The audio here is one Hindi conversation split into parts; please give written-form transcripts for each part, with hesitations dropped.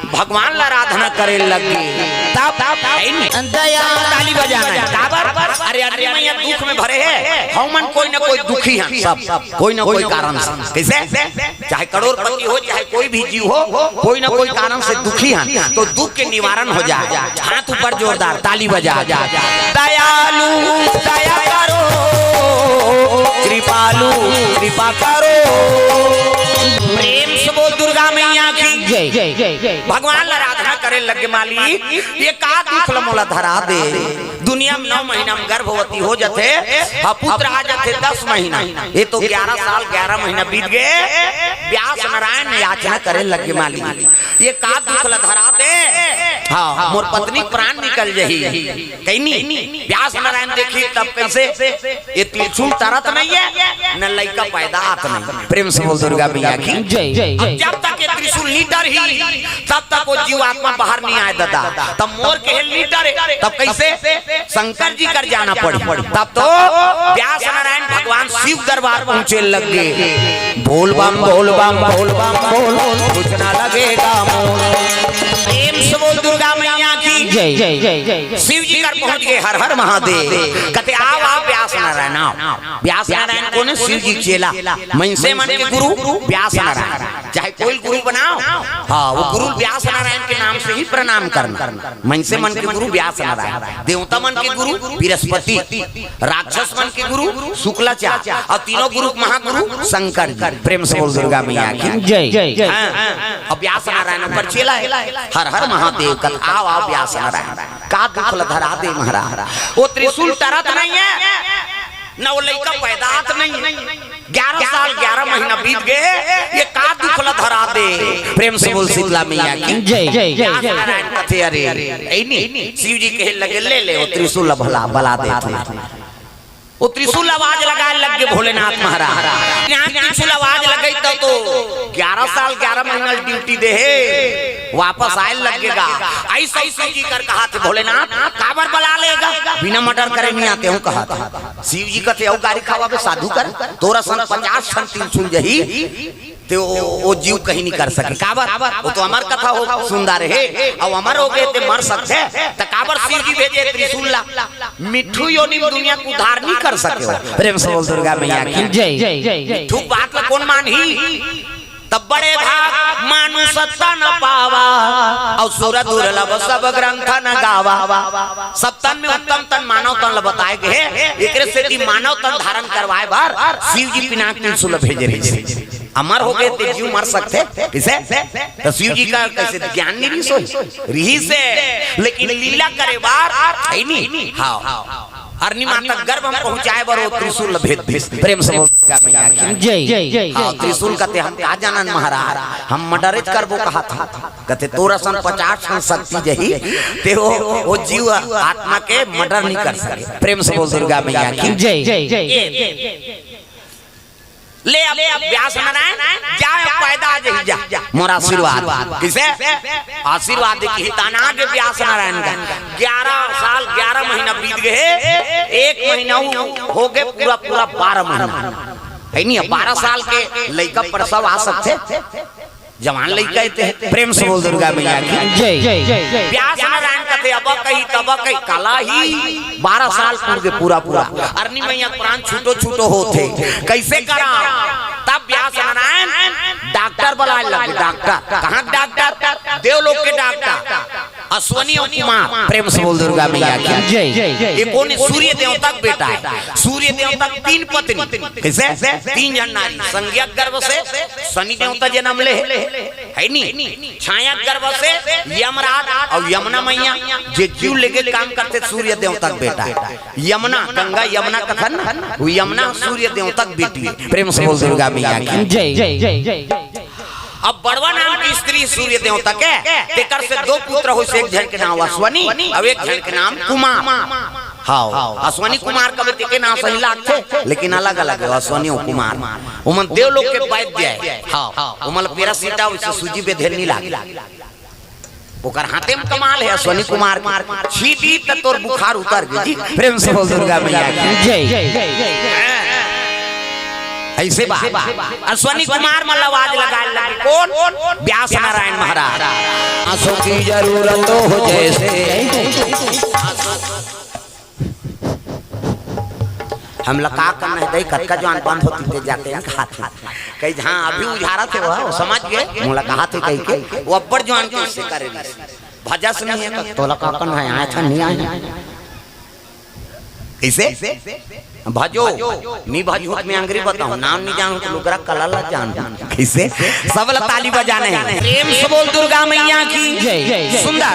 भगवान ला आराधना करे लगे तब दया ताली बजाना है। अरे अरे मैया दुख में भरे है हमन कोई ना कोई दुखी है सब कोई ना कोई कारण से। कैसे चाहे करोड़पति हो चाहे कोई भी जीव हो कोई ना कोई कारण से दुखी है तो दुख के निवारण हो जाए। हाथ ऊपर जोरदार ताली बजा। दयालु दया करो कृपालु कृपा करो। प्रेम से बोल दुर्गा मैया की जय जय जय जय। भगवान आराधना करे लगे मालिक ये का दुख मोला धरा दे। दुनिया में 9 महीना में गर्भवती हो जाते पुत्र आ जाते 10 महीना ये तो 11 साल 11 महीना बीत गए। व्यास नारायण याचना करे लगे मालिक ये का दुख धरा दे। हाँ मोर पत्नी प्राण निकल जही कहीं व्यास नारायण देखी तब कैसे ये त्रिशूल तरत नहीं है न लड़का पैदा आत नहीं। प्रेम से बोल दुर्गा मैया की जय जय। जब तक ये त्रिशूल लीटर ही तब तक वो जीव आत्मा बाहर नहीं आए दादा। तब मोर के लीटर तब कैसे शंकर जी कर जाना पड़ी। तब तो व्यास नारायण भगवान शिव दरबार पहुंचे लगे। बोल बम बोल बम बोल बम बोल कुछ ना लगेगा प्रेम से बोल दुर्गा मैया की जय जय जय जय। शिव जी कर पहुंच गए हर हर महादेव कहते आओ आप व्यास नारायण आओ। व्यास नारायण को ने शिव जी चेला मन से मन के गुरु व्यास नारायण चाहे कोई गुरु बनाओ हाँ वो गुरु व्यास नारायण के नाम से ही प्रणाम करना। मन से मन के गुरु व्यास नारायण देवता मन के गुरु बृहस्पति राक्षस मन के गुरु शुक्लाचार्य और तीनों गुरु महागुरु शंकर। प्रेम से बोल दुर्गा मैया की जय जय। अब व्यास नारायण पर चेला हर हर महादेव का आओ आओ व्यास नारायण का दुख धरा दे महाराज। वो त्रिशूल तरत नहीं है न वो लड़का पैदात नहीं। 11 साल 11 महीना बीत गए ये का दुख धरा दे। प्रेम से बोल शीतला मैया की जय जय जय। अरे शिव जी कहे लगे ले ले वो त्रिशूल भला बला दे। वो त्रिशूल आवाज लगाने लग गए भोलेनाथ महाराज। यहाँ त्रिशूल आवाज लगी तो 11 साल 11 महीना ड्यूटी दे वापस आए लगेगा। ऐसा ही शिव जी कर कहा थे भोलेनाथ काबर बला लेगा बिना मर्डर करे नहीं आते हूँ कहा था। शिव जी कहते औ गाड़ी खावा साधु कर तोरा सन 50 सन त्रिशूल जही तो वो जीव कहीं नहीं कर सके। काबर वो तो अमर कथा हो सुंदर है और अमर हो गए थे मर सकते तो काबर शिव जी भेजे त्रिशूल ला मिठू योनि दुनिया को उद्धार नहीं कर सके। प्रेम से बोल दुर्गा मैया की जय जय जय। ठीक बात ला कौन मानही तब बड़े भाग मानु सत्ता न पावा और सूरत दुर्लभ सब ग्रंथ न गावा। सब तन में उत्तम तन मानव तन बताए गए एक से मानव तन धारण करवाए बार शिव जी पिनाक त्रिशूल भेजे रहे। अमर हो गए थे जीव मर सकते किसे तो शिव जी का कैसे ज्ञान नहीं रही से लेकिन लीला करे बार नहीं। हाँ हरनी माता गर्भ हम पहुंचाए बर वो त्रिशूल भेद प्रेम से जय जय। त्रिशूल कहते हम का जानन महाराज हम मर्डरित करबो कहा था कहते तोरा सन 50 सन शक्ति जही ते वो जीव आत्मा के मर्डर नहीं कर सके। प्रेम से बोल दुर्गा मैया की जय जय। ले अब व्यास नारायण जा पैदा जही जा मोरा आशीर्वाद किसे आशीर्वाद की ताना के व्यास नारायण का 11 साल 11 महीना बीत गए। 1 महीना हो गए पूरा पूरा 12 महीना है नहीं। 12 साल के लड़का प्रसव आ सकते जवान लड़का थे। प्रेम से बोल दुर्गा मैया की जय जय। व्यास नारायण कहते अब कही तब कही कला ही 12 साल पूरा पूरा अरनी मैया प्राण छूटो छूटो होते कैसे करा। तब व्यास नारायण डॉक्टर बुलाए लगे। डॉक्टर कहाँ डॉक्टर देवलोक के डॉक्टर अश्वनी और कुमार। प्रेम से बोल दुर्गा मैया की जय जय। ये कौन सूर्य देवता का बेटा है। सूर्य देवता 3 पत्नी कैसे 3 जन नारी संज्ञक गर्भ से शनि देवता जन्म ले है नहीं। छाया गर्भ से यमराज और यमुना मैया जे जीव लेके काम करते सूर्य देवता का बेटा है। यमुना गंगा यमुना कथन वो यमुना सूर्य देवता की बेटी है। प्रेम से बोल दुर्गा मैया की जय जय जय। अब बड़वा नाम की स्त्री सूर्य देवता के तेकर से 2 पुत्र हो से एक जन के नाम अश्वनी और एक जन के नाम कुमार। हाँ अश्वनी कुमार का बेटे के नाम सही लागते लेकिन अलग अलग है अश्वनी और कुमार। उमन देवलोक के वैद्य है। हाँ उमन पेरा सीटा वैसे सूजी पे धेर नहीं लागे ओकर हाथे में कमाल है। अश्वनी कुमार छीटी त तोर बुखार उतर गई। प्रेम से बोल दुर्गा मैया की जय जय। ऐसे अश्वनी कुमार में आवाज लगाए लगे कौन व्यास नारायण महाराज। आंसू की जरूरत हो जैसे हम लोग का करना है कटका जवान बंद होती थे जाते हैं खाते कहीं जहाँ अभी उजारा थे वो समझ गए मुलाकात है कहीं के वो अब्बर जवान कैसे करे भजा से नहीं है तो लगा करना है आया था नहीं आया कैसे भजो मी भजो में अंग्रेजी बताऊं नाम नहीं जानूं तो लोगरा कलाला जान कैसे सब ताली बजाने हैं प्रेम से बोल दुर्गा मैया की सुंदर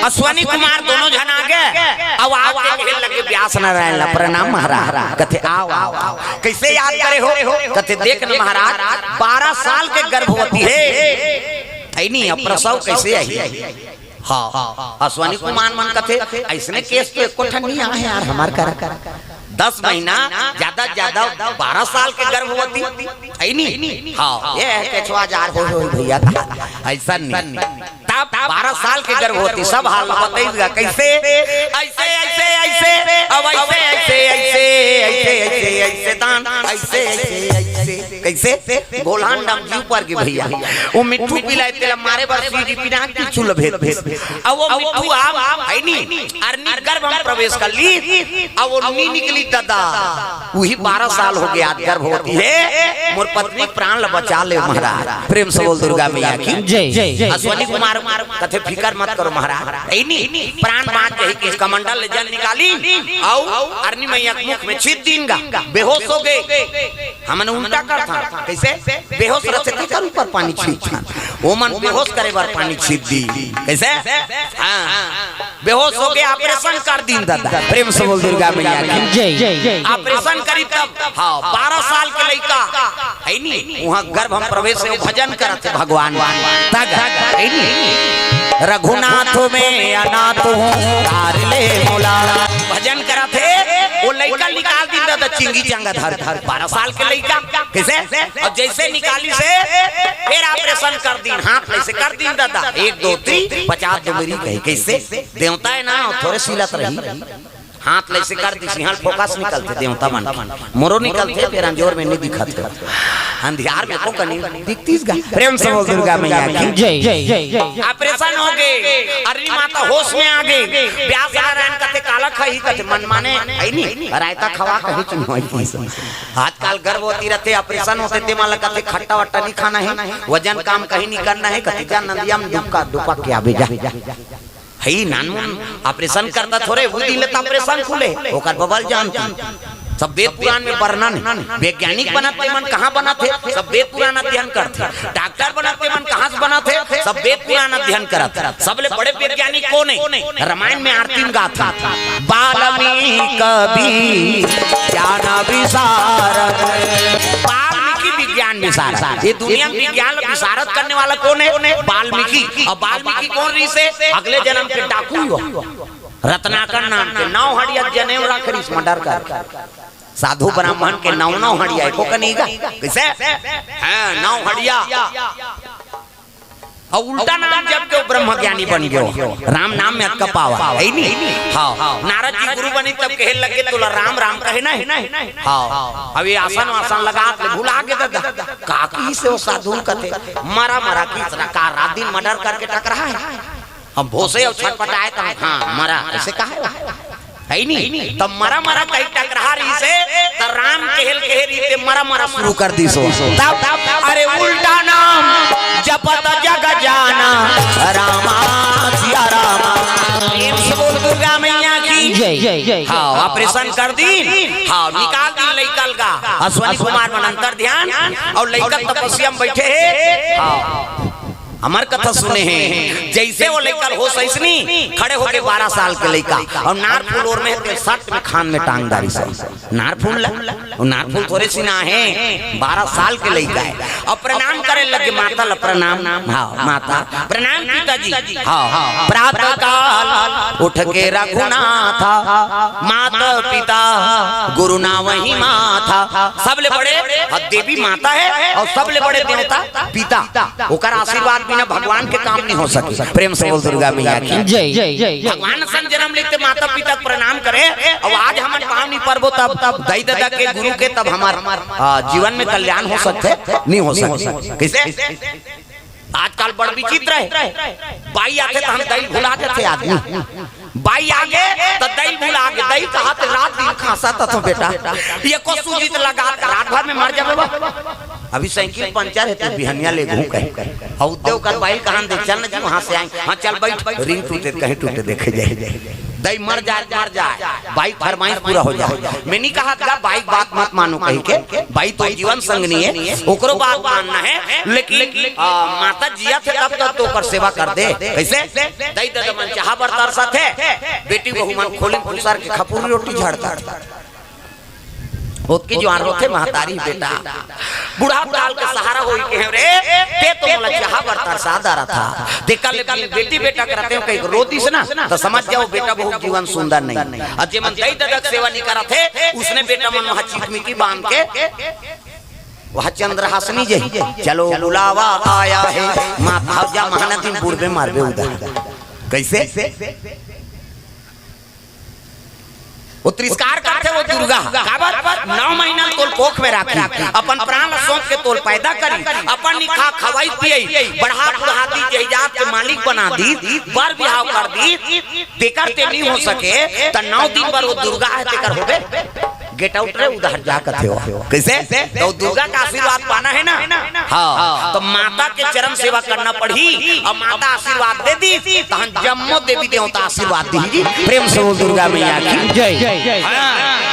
अश्वनी कुमार दोनों जन आगे अब आके खेल लगे व्यास नारायण प्रणाम महाराज कथे आओ आओ कैसे याद करे हो कथे देख न महाराज 12 साल के गर्भवती है नहीं अब प्रसव कैसे आई हाँ अश्वनी कुमार मन कथे ऐसने केस तो एको ठन नहीं आए यार हमार कर 10 महीना ज्यादा ज्यादा 12 साल के गर्भवती है नहीं हाँ ये केछवा जार हो भैया ऐसा नहीं तब 12 साल के गर्भवती सब हाल बताइएगा कैसे ऐसे ऐसे ऐसे अब ऐसे ऐसे ऐसे ऐसे ऐसे ऐसे दान ऐसे ऐसे कैसे गोलान डम जी ऊपर के भैया वो मिट्टू पिलाए तेल मारे बार सीधी पिना की चुल भेद भेद अब वो मिट्टू आप है नहीं अरनी गर्भ हम प्रवेश कर ली अब वो नी निकली दादा वही 12 साल हो गया गर्भवती है मोर पत्नी प्राण बचा ले महाराज प्रेम से बोल दुर्गा मैया की जय अश्वनी कुमार कथे फिकर मत करो महाराज ऐ नहीं प्राण बांध के कि कमंडल जल निकाली आओ अरनी मैया के मुख में छीत दीनगा बेहोश हो गए हमने उल्टा कर था कैसे बेहोश रहते कर ऊपर पानी छीत वो मन बेहोश करे बार पानी छीत दी कैसे हां बेहोश हो गया ऑपरेशन कर दीन दादा प्रेम से बोल दुर्गा मैया की जय ऑपरेशन करी तब हां 12 साल के लड़का है नहीं वहां गर्भ हम प्रवेश से भजन करते भगवान तक है नहीं रघुनाथ में अनाथ हूं तार ले मोला भजन करते वो लड़का निकाल दी दादा चिंगी चंगा धर 12 साल के लड़का कैसे और जैसे निकाली से फिर ऑपरेशन कर दी हाथ ऐसे कर दी दादा 1 2 3 50 डुमरी कहे कैसे देवता है ना थोड़े सीलत रही हाथ लैसे कर दी सिंहल फोकस निकलते देवता मन मोरो निकलते फिर अंजोर में नहीं दिखते अंधियार में को कनी दिखतीस गा प्रेम से बोल दुर्गा मैया की जय जय जय ऑपरेशन हो गए अरनी माता होश में आ गई व्यास नारायण कथे काला खही कथे मन माने है नहीं रायता खवा कही चुन होई आजकल गर्भवती रहते ऑपरेशन होते ते माला कथे खट्टा वट्टा नहीं खाना है वजन काम कहीं नहीं करना है कथे जा नंदिया में दुपका के आवे जा है नानमुन ऑपरेशन करता थोड़े वो दिले त ऑपरेशन खुले ओकर बबल जानती सब वेद पुराण में वर्णन वैज्ञानिक बनाते मन कहाँ बनाते सब वेद पुराण अध्ययन करते डॉक्टर बनाते मन कहाँ से बनाते सब वेद पुराण अध्ययन करते सबले बड़े वैज्ञानिक कौन है रामायण में आरती गाथा वाल्मीकि कवि ज्ञान विशारद विज्ञान विशारद ये दुनिया में विज्ञान विशारद करने वाला कौन है वाल्मीकि और वाल्मीकि कौन री से अगले जन्म के डाकू हो रत्नाकर नाम के 9 हड़िया जनेऊ राखरी मर्डर कर साधु ब्राह्मण के 9 हड़िया को कनीगा कैसे हां 9 हड़िया और उल्टा नाम जब के ब्रह्म ज्ञानी बन गयो राम नाम में अटका पावा है नहीं हां नारद जी गुरु बनी तब कहे लगे तो राम राम कहे ना हां अब ये आसन वासन लगा के भुला के दादा काकी से वो साधु कथे मरा मरा की का रात दिन मर्डर करके टकरा है हम भोसे और छटपटाए तो हां मरा ऐसे कहा है नहीं तब मरा मरा कहीं टकरा रही से तो राम कहल रही थे मरा मरा शुरू कर दी सो तब अरे उल्टा नाम जपत जग जाना रामा सिया रामा प्रेम से बोल दुर्गा मैया की जय हां ऑपरेशन कर दी हां निकाल दी लइकल का अश्वनी कुमार मन अंतर ध्यान और लइकल तपस्या में बैठे हैं हां अमर कथा सुने हैं जैसे वो लेकर हो सैसनी खड़े होके 12 साल के लड़का और नार फूल और में सट में खान में टांगदारी से नार फूल और नार फूल थोड़े सी ना है 12 साल के लड़का है और प्रणाम करे लगे माता ला प्रणाम हाँ माता प्रणाम पिताजी हाँ प्रातः काल उठ के रघुनाथ माता पिता गुरु ना वही माता सबले बड़े देवी माता है और सबले बड़े देवता पिता ओकर आशीर्वाद बिना भगवान के काम नहीं हो सके प्रेम से बोल दुर्गा मैया की जय जय भगवान सन जन्म लेते माता पिता प्रणाम करे और आज हमारे पावनी पर्व तब दाई दादा के गुरु के तब हमारे जीवन में कल्याण हो सकते नहीं हो सकते कैसे आजकल बड़ विचित्र है, बाई आते तो हम दही भुला देते आदमी, बाई आगे तो दही भुला के दही कहा रात दिन खासा तो बेटा ये को सूजित लगा रात भर में मर जाबे। अभी साइकिल पंचर है तो बिहनिया ले घूम कहे और देव कर बाई कहां दे चल न जी वहां से आए हां चल बैठ रिंग टूटे कहीं टूटे देखे जाए दही मर जाए बाइक फरमाइश पूरा हो जाए। मैंने कहा था बाइक बात मत मानो कहीं के, बाइक तो जीवन संगनी है ओकरो बात मानना है, लेकिन माता जिया थे तब तक तो कर सेवा कर दे कैसे दही दे मन चाह पर तरसा थे बेटी बहू मन खोले फुसर के खपूरी रोटी झाड़ता ओत की जवान रोथे महतारी बेटा बूढ़ा डाल के सहारा होई के रे ते तो मला चाह पर तरसा दारा था देखा ले बेटी बेटा करते हो कहीं रोती से ना तो समझ जाओ बेटा बहुत जीवन सुंदर नहीं। और जे मन दही ददक सेवा नहीं करा थे उसने बेटा मन वहां चिकमी की बांध के वह चंद्रहासनी जही चलो बुलावा आया है माता जा महानदी बूढ़े मारबे उधर कैसे वो तिरस्कार करते वो दुर्गा 9 महीना तोल कोख में रखी अपन प्राण सोच के तोल पैदा करी अपन निखा खवाई पियई बढ़ा बढ़ा दी जहिजात के मालिक बना दी बर बिहाव कर दी तेकर ते नहीं हो सके त 9 दिन पर वो दुर्गा है तेकर होबे गेट आउट रे उधर जा कथे हो कैसे तो दुर्गा का आशीर्वाद पाना है ना। हां तो माता के चरण सेवा करना पड़ी और माता आशीर्वाद दे दी तो हम जम्मो देवी देवता आशीर्वाद दी प्रेम से बोल दुर्गा मैया की जय।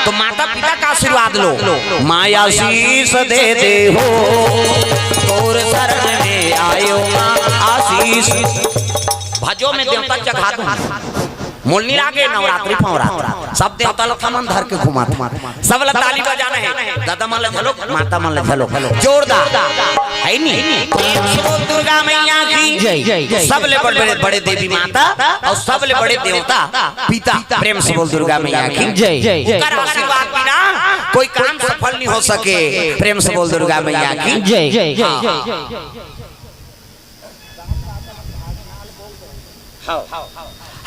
तो माता पिता का आशीर्वाद लो माया शीश दे दे हो तोर शरण में आयो आशीष भजो में देवता चढ़ा दूं मोलनी लागे नवरात्रि पौरात्रा सब देवता लोग मन धर के घुमा सब लोग ताली बजाना है दादा मन झलो माता मन झलो जोरदार है नी दुर्गा मैया की जय। सब ले बड़े बड़े देवी माता और सब ले बड़े देवता पिता प्रेम से बोल दुर्गा मैया की जय। कर आशीर्वाद बिना कोई काम सफल नहीं हो सके प्रेम से बोल दुर्गा मैया की जय।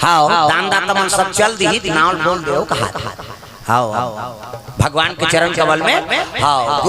हां दान दाता मन सब चल दी नाम बोल दो कहा हां भगवान के चरण कमल में हां।